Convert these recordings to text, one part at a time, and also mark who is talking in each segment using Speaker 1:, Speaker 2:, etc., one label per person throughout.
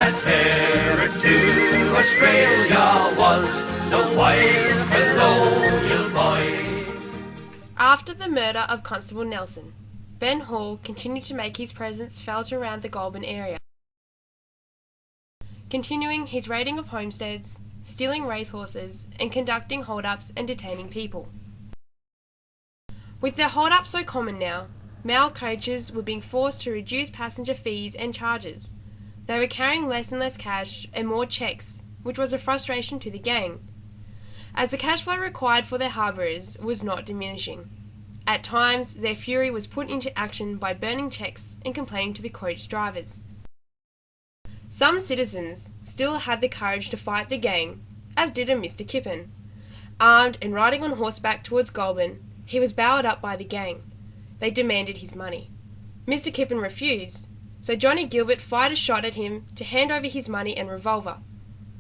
Speaker 1: a terror to Australia was the wild colonial boy.
Speaker 2: After the murder of Constable Nelson, Ben Hall continued to make his presence felt around the Goulburn area, continuing his raiding of homesteads, stealing racehorses, and conducting hold-ups and detaining people. With their hold-ups so common now, mail coaches were being forced to reduce passenger fees and charges. They were carrying less and less cash and more cheques, which was a frustration to the gang, as the cash flow required for their harbourers was not diminishing. At times, their fury was put into action by burning cheques and complaining to the coach drivers. Some citizens still had the courage to fight the gang, as did a Mr. Kippen. Armed and riding on horseback towards Goulburn, he was bowed up by the gang. They demanded his money. Mr. Kippen refused, so Johnny Gilbert fired a shot at him to hand over his money and revolver.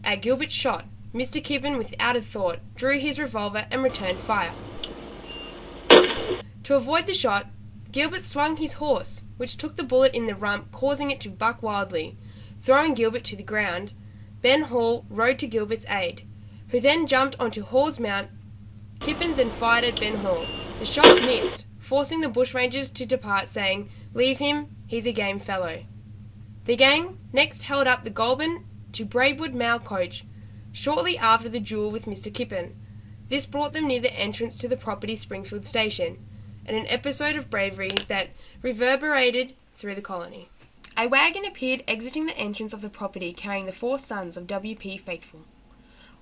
Speaker 2: At Gilbert's shot, Mr. Kippen, without a thought, drew his revolver and returned fire. To avoid the shot, Gilbert swung his horse, which took the bullet in the rump, causing it to buck wildly. Throwing Gilbert to the ground, Ben Hall rode to Gilbert's aid, who then jumped onto Hall's mount. Kippen then fired at Ben Hall. The shot missed, forcing the bushrangers to depart, saying, "Leave him, he's a game fellow." The gang next held up the Goulburn to Braidwood mail coach, shortly after the duel with Mr. Kippen. This brought them near the entrance to the property Springfield Station, and an episode of bravery that reverberated through the colony. A wagon appeared exiting the entrance of the property carrying the 4 sons of W.P. Faithfull,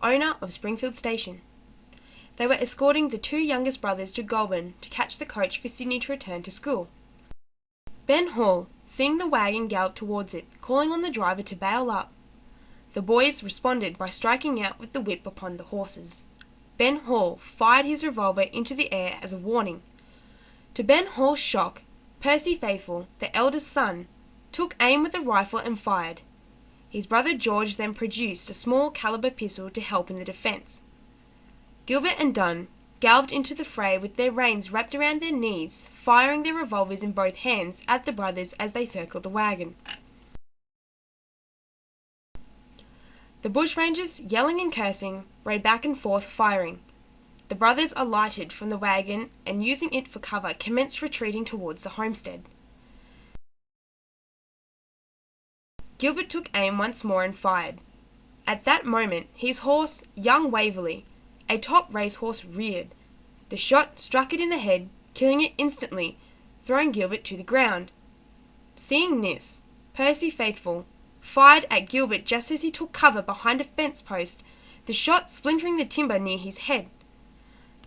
Speaker 2: owner of Springfield Station. They were escorting the 2 youngest brothers to Goulburn to catch the coach for Sydney to return to school. Ben Hall, seeing the wagon, galloped towards it, calling on the driver to bail up. The boys responded by striking out with the whip upon the horses. Ben Hall fired his revolver into the air as a warning. To Ben Hall's shock, Percy Faithfull, the eldest son, took aim with a rifle and fired. His brother George then produced a small caliber pistol to help in the defence. Gilbert and Dunn galloped into the fray with their reins wrapped around their knees, firing their revolvers in both hands at the brothers as they circled the wagon. The bushrangers, yelling and cursing, rode back and forth firing. The brothers alighted from the wagon and, using it for cover, commenced retreating towards the homestead. Gilbert took aim once more and fired. At that moment, his horse, young Waverley, a top racehorse, reared. The shot struck it in the head, killing it instantly, throwing Gilbert to the ground. Seeing this, Percy Faithfull fired at Gilbert just as he took cover behind a fence post, the shot splintering the timber near his head.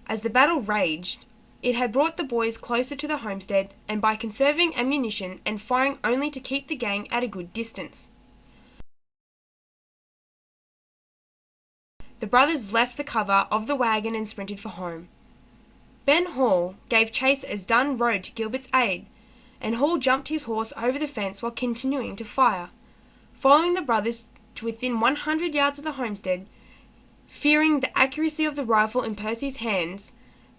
Speaker 2: As the battle raged, it had brought the boys closer to the homestead, and by conserving ammunition and firing only to keep the gang at a good distance, the brothers left the cover of the wagon and sprinted for home. Ben Hall gave chase as Dunn rode to Gilbert's aid, and Hall jumped his horse over the fence while continuing to fire. Following the brothers to within 100 yards of the homestead, fearing the accuracy of the rifle in Percy's hands,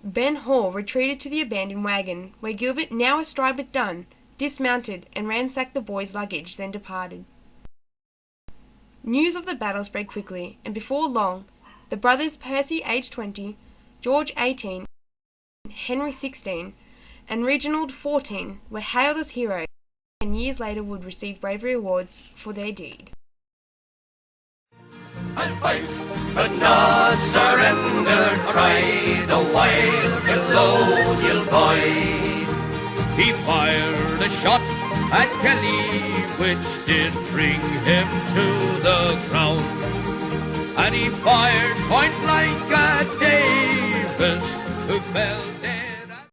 Speaker 2: Ben Hall retreated to the abandoned wagon, where Gilbert, now astride with Dunn, dismounted and ransacked the boys' luggage, then departed. News of the battle spread quickly, and before long, the brothers Percy, aged 20, George, 18, Henry, 16, and Reginald, 14, were hailed as heroes, and years later would receive bravery awards for their deed.
Speaker 1: And fight, but not surrender, cried the wild colonial boy.
Speaker 3: He fired a shot at Kelly, which did bring him to the ground. And he fired point blank at Davis, who fell